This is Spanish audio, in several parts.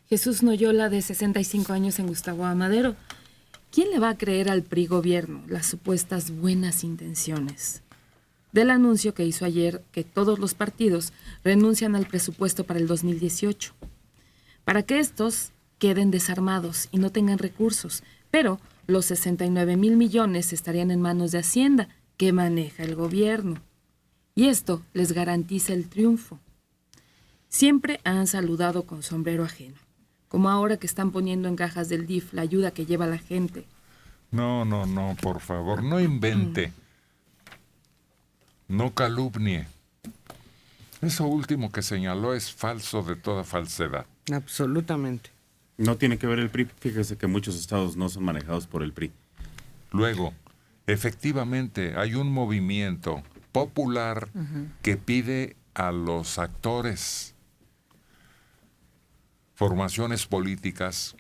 Jesús Noyola, de 65 años, en Gustavo Amadero. ¿Quién le va a creer al PRI gobierno las supuestas buenas intenciones? Del anuncio que hizo ayer que todos los partidos renuncian al presupuesto para el 2018, para que estos queden desarmados y no tengan recursos, pero los 69,000 millones estarían en manos de Hacienda, que maneja el gobierno. Y esto les garantiza el triunfo. Siempre han saludado con sombrero ajeno, como ahora que están poniendo en cajas del DIF la ayuda que lleva la gente. No, por favor, no invente. No calumnie. Eso último que señaló es falso de toda falsedad. Absolutamente. No tiene que ver el PRI. Fíjese que muchos estados no son manejados por el PRI. Luego, efectivamente, hay un movimiento popular que pide a los actores, formaciones políticas,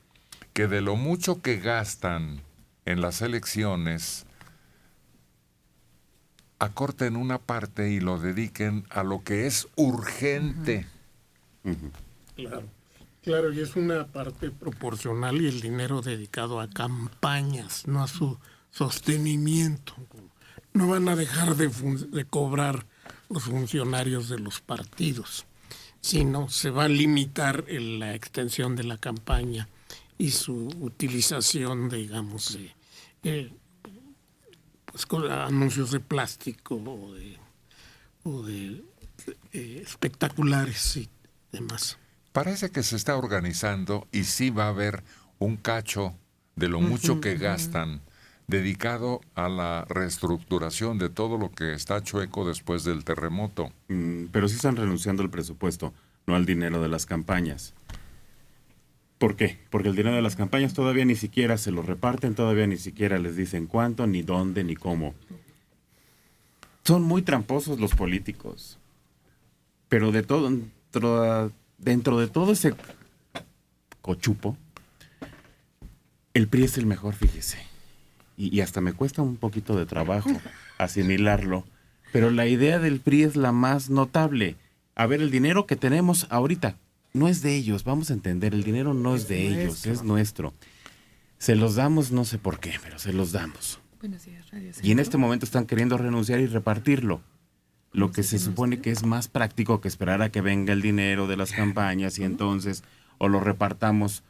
que de lo mucho que gastan en las elecciones, acorten una parte y lo dediquen a lo que es urgente. Claro, y es una parte proporcional y el dinero dedicado a campañas, no a su sostenimiento. No van a dejar de cobrar los funcionarios de los partidos, sino se va a limitar la extensión de la campaña y su utilización, digamos, con anuncios de plástico o de espectaculares y demás. Parece que se está organizando y sí va a haber un cacho de lo mucho que gastan dedicado a la reestructuración de todo lo que está chueco después del terremoto. Pero sí están renunciando al presupuesto, no al dinero de las campañas. ¿Por qué? Porque el dinero de las campañas todavía ni siquiera se lo reparten, todavía ni siquiera les dicen cuánto, ni dónde, ni cómo. Son muy tramposos los políticos. Pero de todo, dentro de todo ese cochupo, el PRI es el mejor, fíjese. Y hasta me cuesta un poquito de trabajo asimilarlo. Pero la idea del PRI es la más notable. A ver, el dinero que tenemos ahorita no es de ellos, vamos a entender, el dinero no es de ellos, es nuestro. Se los damos, no sé por qué, pero se los damos. Buenos días, Radio Centro. Y en este momento están queriendo renunciar y repartirlo. Lo que se supone que es más práctico que esperar a que venga el dinero de las campañas y entonces o lo repartamos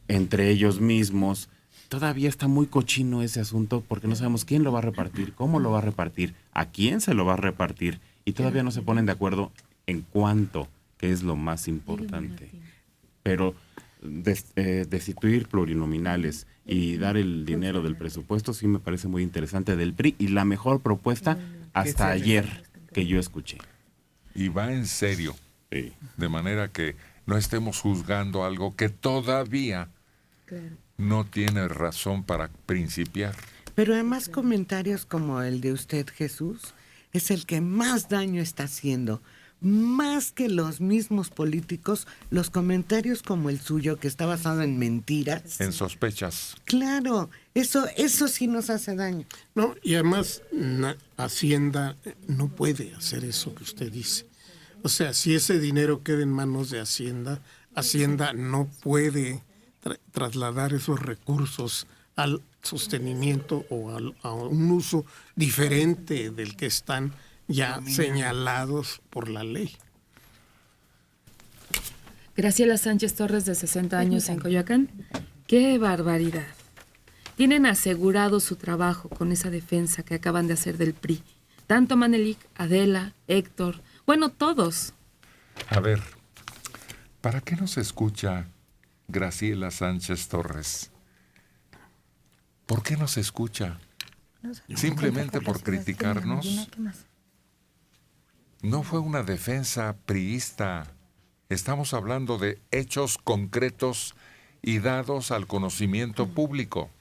entre ellos mismos. Todavía está muy cochino ese asunto porque no sabemos quién lo va a repartir, cómo lo va a repartir, a quién se lo va a repartir y todavía no se ponen de acuerdo en cuánto, que es lo más importante. Pero destituir plurinominales y dar el dinero del presupuesto sí me parece muy interesante del PRI y la mejor propuesta hasta ayer que yo escuché. Y va en serio. Sí. De manera que no estemos juzgando algo que todavía no tiene razón para principiar. Pero además comentarios como el de usted, Jesús, es el que más daño está haciendo. Más que los mismos políticos, los comentarios como el suyo, que está basado en mentiras. En sospechas. Claro, eso sí nos hace daño. No, y además Hacienda no puede hacer eso que usted dice. O sea, si ese dinero queda en manos de Hacienda, Hacienda no puede trasladar esos recursos al sostenimiento o a un uso diferente del que están ya señalados por la ley. Graciela Sánchez Torres, de 60 años, en Coyoacán. ¡Qué barbaridad! Tienen asegurado su trabajo con esa defensa que acaban de hacer del PRI. Tanto Manelik, Adela, Héctor, bueno, todos. A ver, ¿para qué nos escucha Graciela Sánchez Torres? ¿Por qué nos escucha? ¿Simplemente por criticarnos? No fue una defensa priista. Estamos hablando de hechos concretos y dados al conocimiento público.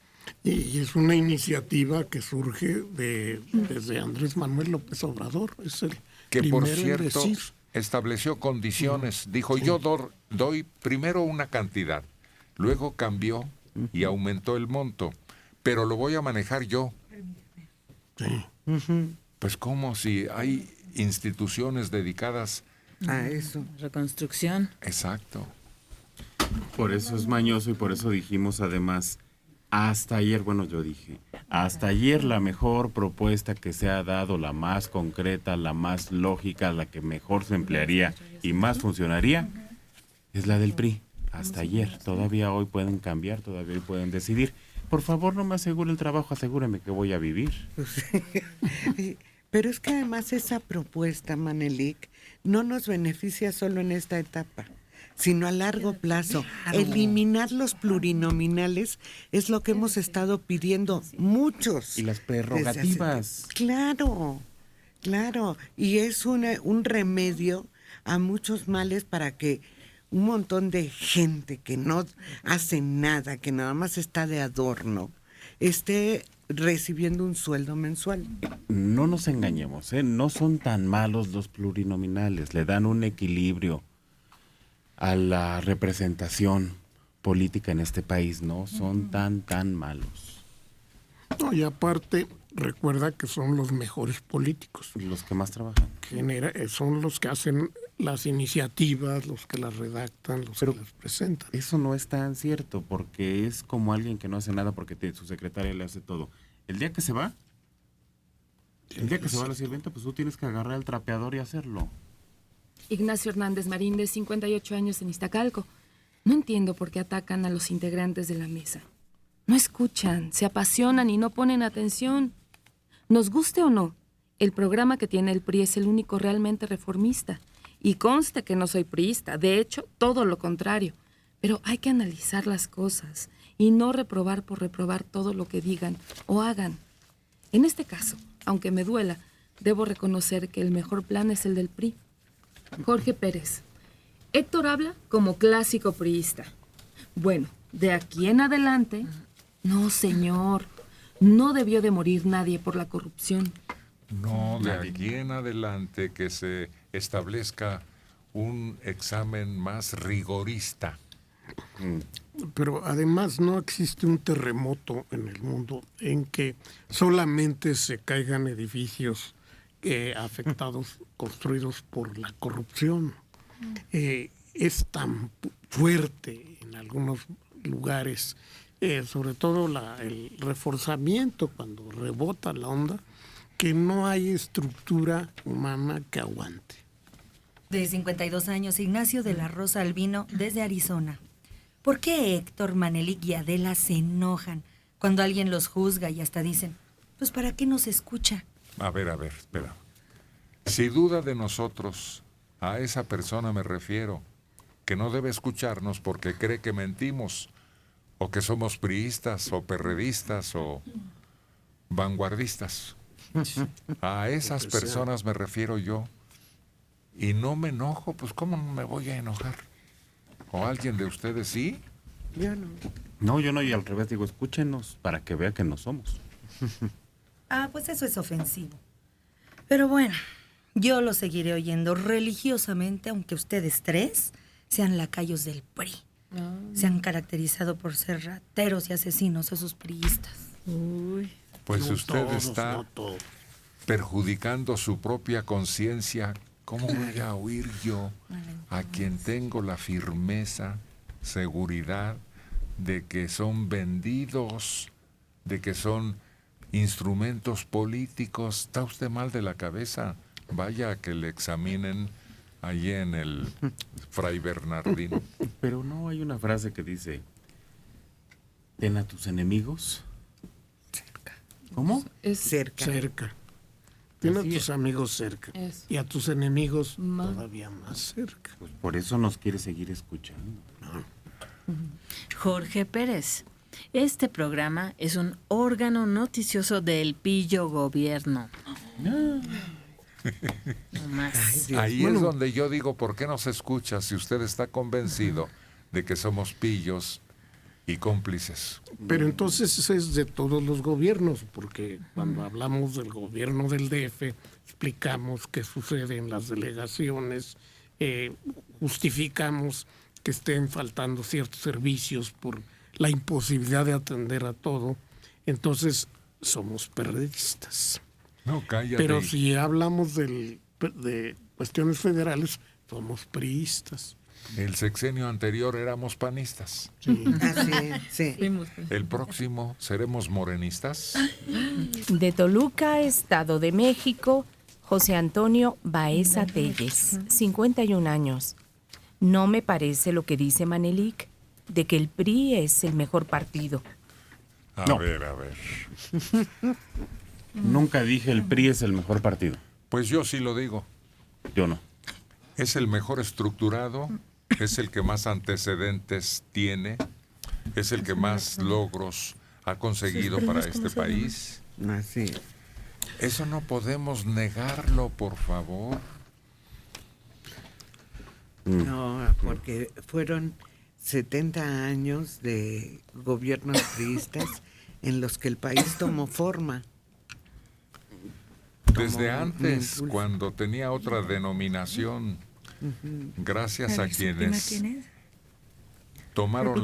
Y es una iniciativa que surge desde Andrés Manuel López Obrador. Es el que, por primero en cierto, decir. estableció condiciones. Dijo, yo doy primero una cantidad, luego cambió y aumentó el monto, pero lo voy a manejar yo. Sí. Pues como si hay instituciones dedicadas a eso. Reconstrucción. Exacto. Por eso es mañoso y por eso dijimos además, hasta ayer, bueno, yo dije, hasta ayer la mejor propuesta que se ha dado, la más concreta, la más lógica, la que mejor se emplearía y más funcionaría, es la del PRI. Hasta ayer, todavía hoy pueden cambiar, todavía hoy pueden decidir. Por favor, no me asegure el trabajo, asegúreme que voy a vivir. Pero es que además esa propuesta, Manelik, no nos beneficia solo en esta etapa, sino a largo plazo. Eliminar los plurinominales es lo que hemos estado pidiendo muchos. Y las prerrogativas. Claro, claro. Y es un remedio a muchos males para que un montón de gente que no hace nada, que nada más está de adorno, esté recibiendo un sueldo mensual. No nos engañemos, no son tan malos los plurinominales, le dan un equilibrio a la representación política en este país, no son tan malos. No, y aparte, recuerda que son los mejores políticos. Los que más trabajan. Son los que hacen las iniciativas, los que las redactan, los que las presentan. Eso no es tan cierto, porque es como alguien que no hace nada porque su secretaria le hace todo. El día que se va, la sirvienta, pues tú tienes que agarrar el trapeador y hacerlo. Ignacio Hernández Marín, de 58 años, en Iztacalco. No entiendo por qué atacan a los integrantes de la mesa. No escuchan, se apasionan y no ponen atención. Nos guste o no, el programa que tiene el PRI es el único realmente reformista. Y conste que no soy priista, de hecho, todo lo contrario. Pero hay que analizar las cosas y no reprobar por reprobar todo lo que digan o hagan. En este caso, aunque me duela, debo reconocer que el mejor plan es el del PRI. Jorge Pérez. Héctor habla como clásico priista. Bueno, de aquí en adelante, no, señor, no debió de morir nadie por la corrupción. No, de aquí en adelante que se establezca un examen más rigorista. Pero además no existe un terremoto en el mundo en que solamente se caigan edificios afectados, construidos por la corrupción. Es tan fuerte en algunos lugares, sobre todo el reforzamiento cuando rebota la onda, que no hay estructura humana que aguante. De 52 años, Ignacio de la Rosa Albino, desde Arizona. ¿Por qué Héctor, Manelik y Adela se enojan cuando alguien los juzga y hasta dicen, pues ¿para qué nos escucha? A ver, espera. Si duda de nosotros, a esa persona me refiero, que no debe escucharnos porque cree que mentimos, o que somos priistas, o perredistas, o vanguardistas. A esas personas me refiero yo. Y no me enojo, pues ¿cómo me voy a enojar? ¿O alguien de ustedes sí? Yo no. No, yo no, y al revés digo, escúchenos para que vea que no somos. Pues eso es ofensivo. Pero bueno, yo lo seguiré oyendo religiosamente, aunque ustedes tres sean lacayos del PRI. Se han caracterizado por ser rateros y asesinos, esos priistas. Pues No usted todos, está no todos. perjudicando su propia conciencia. ¿Cómo voy a oír yo a quien tengo la firmeza, seguridad de que son vendidos, de que son instrumentos políticos? Está usted mal de la cabeza. Vaya a que le examinen allí en el Fray Bernardino. Pero no hay una frase que dice, ten a tus enemigos cerca. ¿Cómo? Es Cerca. Tiene a Así tus es. amigos cerca. Eso. Y a tus enemigos Ma- todavía más cerca. Pues por eso nos quiere seguir escuchando. Jorge Pérez. Este programa es un órgano noticioso del pillo gobierno. No más. Ahí es donde yo digo, ¿por qué no se escucha si usted está convencido de que somos pillos y cómplices? Pero entonces es de todos los gobiernos, porque cuando hablamos del gobierno del DF, explicamos qué sucede en las delegaciones, justificamos que estén faltando ciertos servicios por la imposibilidad de atender a todo. Entonces somos periodistas. No, cállate. Pero si hablamos de cuestiones federales, somos priistas. El sexenio anterior éramos panistas. Así es, sí. El próximo seremos morenistas. De Toluca, Estado de México, José Antonio Baeza Telles, 51 años. No me parece lo que dice Manelik, de que el PRI es el mejor partido. A ver. Nunca dije el PRI es el mejor partido. Pues yo sí lo digo. Yo no. Es el mejor estructurado, es el que más antecedentes tiene, es el que más logros ha conseguido para este país. Así es. Eso no podemos negarlo, por favor. No, porque fueron 70 años de gobiernos priistas en los que el país tomó forma. Desde Como antes, impulso. cuando tenía otra denominación, gracias a quienes tomaron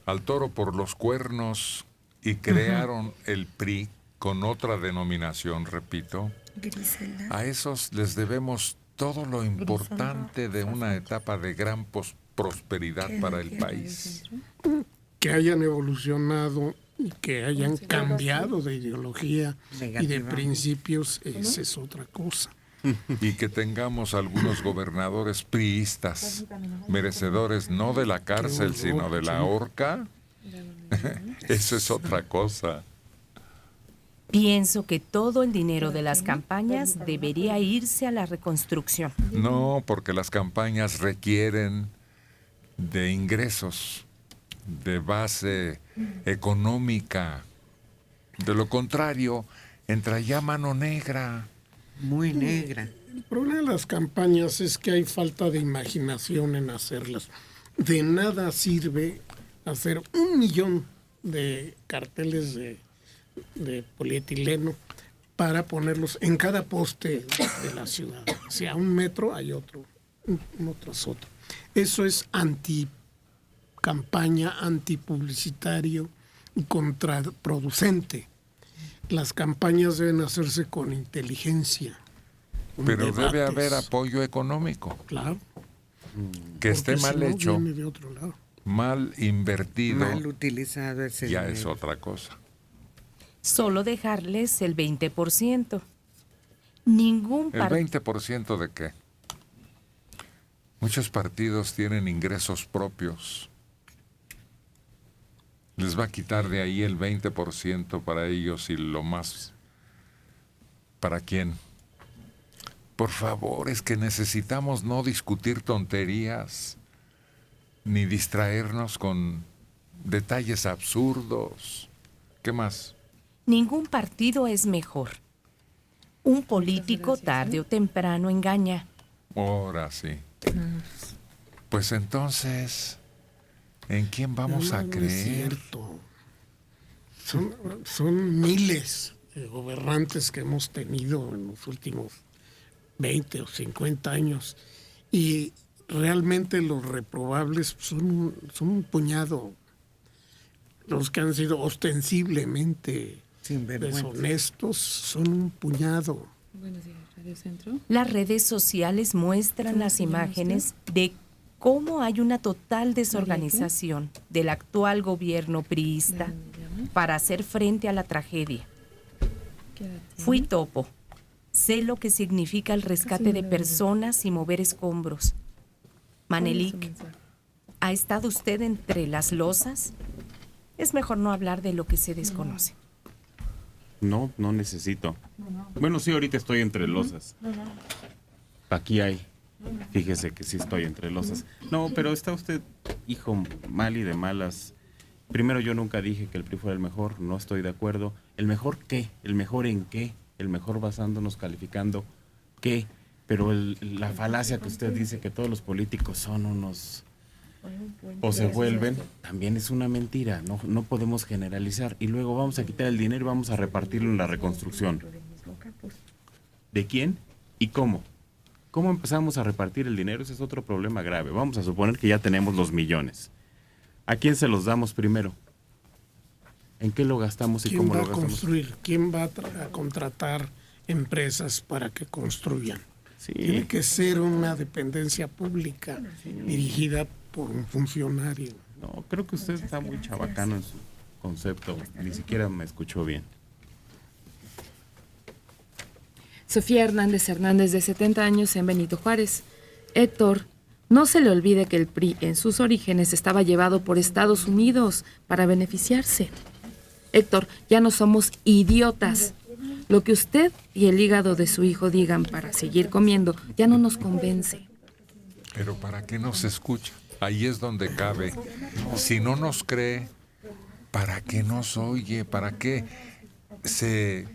al toro por los cuernos y crearon el PRI con otra denominación, repito, a esos les debemos todo lo importante de una etapa de gran prosperidad para el país. Que hayan evolucionado y que hayan cambiado de ideología y de principios, esa es otra cosa. Y que tengamos algunos gobernadores priistas, merecedores no de la cárcel, sino de la horca, eso es otra cosa. Pienso que todo el dinero de las campañas debería irse a la reconstrucción. No, porque las campañas requieren de ingresos, de base económica. De lo contrario, entra ya mano negra. Muy negra. El problema de las campañas es que hay falta de imaginación en hacerlas. De nada sirve hacer 1 millón de carteles de polietileno para ponerlos en cada poste de la ciudad. O sea, 1 metro hay otro, uno tras otro. Eso es anticampaña, antipublicitario y contraproducente. Las campañas deben hacerse con inteligencia. Pero debates. debe haber apoyo económico. Claro. Que esté Porque mal si no, hecho, viene de otro lado. mal invertido, Mal utilizado ese ya dinero. es otra cosa. Solo dejarles el 20%. Ningún ¿El partido. 20% de qué? Muchos partidos tienen ingresos propios. Les va a quitar de ahí el 20% para ellos y lo más... ¿Para quién? Por favor, es que necesitamos no discutir tonterías, ni distraernos con detalles absurdos. ¿Qué más? Ningún partido es mejor. Un político tarde o temprano engaña. Ahora sí. Pues entonces, ¿en quién vamos a No es creer? cierto. Son miles de gobernantes que hemos tenido en los últimos 20 o 50 años y realmente los reprobables son un puñado. Los que han sido ostensiblemente deshonestos son un puñado. Buenos días, Radio Centro. Las redes sociales muestran las imágenes de cómo hay una total desorganización del actual gobierno priista para hacer frente a la tragedia. Fui topo. Sé lo que significa el rescate de personas y mover escombros. Manelik, ¿ha estado usted entre las losas? Es mejor no hablar de lo que se desconoce. No, no necesito. Bueno, sí, ahorita estoy entre losas. Aquí hay. Fíjese que sí estoy entre losas. No, pero está usted, hijo, mal y de malas. Primero, yo nunca dije que el PRI fuera el mejor. No estoy de acuerdo. ¿El mejor qué? ¿El mejor en qué? ¿El mejor basándonos, calificando qué? Pero la falacia que usted dice que todos los políticos son unos... o se vuelven, también es una mentira. No podemos generalizar. Y luego vamos a quitar el dinero y vamos a repartirlo en la reconstrucción. ¿De quién y cómo? ¿Cómo empezamos a repartir el dinero? Ese es otro problema grave. Vamos a suponer que ya tenemos los millones. ¿A quién se los damos primero? ¿En qué lo gastamos y ¿Quién cómo va lo a gastamos? construir? ¿Quién va a contratar empresas para que construyan? Sí. Tiene que ser una dependencia pública dirigida por un funcionario. No, creo que usted está muy chabacano en su concepto. Ni siquiera me escuchó bien. Sofía Hernández, de 70 años, en Benito Juárez. Héctor, no se le olvide que el PRI en sus orígenes estaba llevado por Estados Unidos para beneficiarse. Héctor, ya no somos idiotas. Lo que usted y el hígado de su hijo digan para seguir comiendo ya no nos convence. Pero ¿para qué nos escucha? Ahí es donde cabe. Si no nos cree, ¿para qué nos oye? ¿Para qué se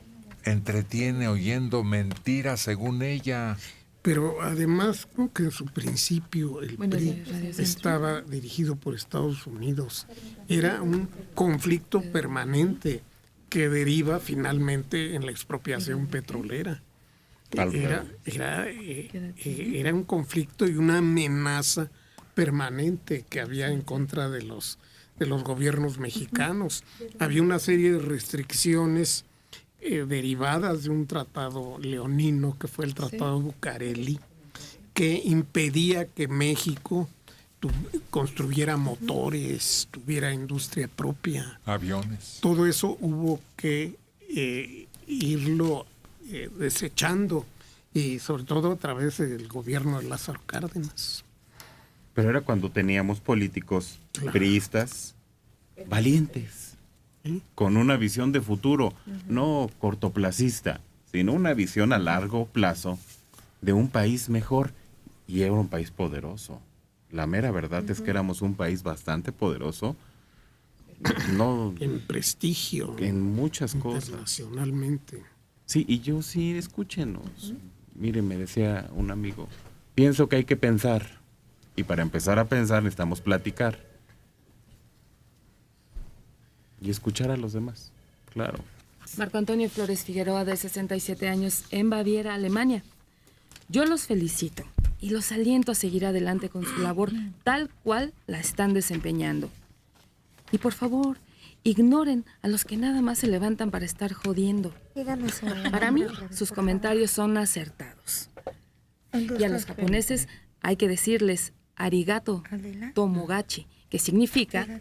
entretiene oyendo mentiras según ella? Pero además, creo que en su principio el PRI estaba dirigido por Estados Unidos. Era un conflicto permanente que deriva finalmente en la expropiación petrolera. Era un conflicto y una amenaza permanente que había en contra de los gobiernos mexicanos. Había una serie de restricciones derivadas de un tratado leonino, que fue el Tratado Bucareli, que impedía que México construyera motores, tuviera industria propia. Aviones. Todo eso hubo que irlo desechando, y sobre todo a través del gobierno de Lázaro Cárdenas. Pero era cuando teníamos políticos priistas valientes, con una visión de futuro, no cortoplacista, sino una visión a largo plazo de un país mejor, y era un país poderoso. La mera verdad es que éramos un país bastante poderoso, no en prestigio, en muchas cosas. Internacionalmente. Sí, y yo sí, escúchenos. Mire, me decía un amigo, pienso que hay que pensar, y para empezar a pensar necesitamos platicar y escuchar a los demás, claro. Marco Antonio Flores Figueroa, de 67 años, en Baviera, Alemania. Yo los felicito y los aliento a seguir adelante con su labor tal cual la están desempeñando. Y por favor, ignoren a los que nada más se levantan para estar jodiendo. Para mí, sus comentarios son acertados. Y a los japoneses hay que decirles arigato tomogachi, que significa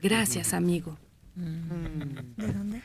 gracias, amigo. ¿De dónde?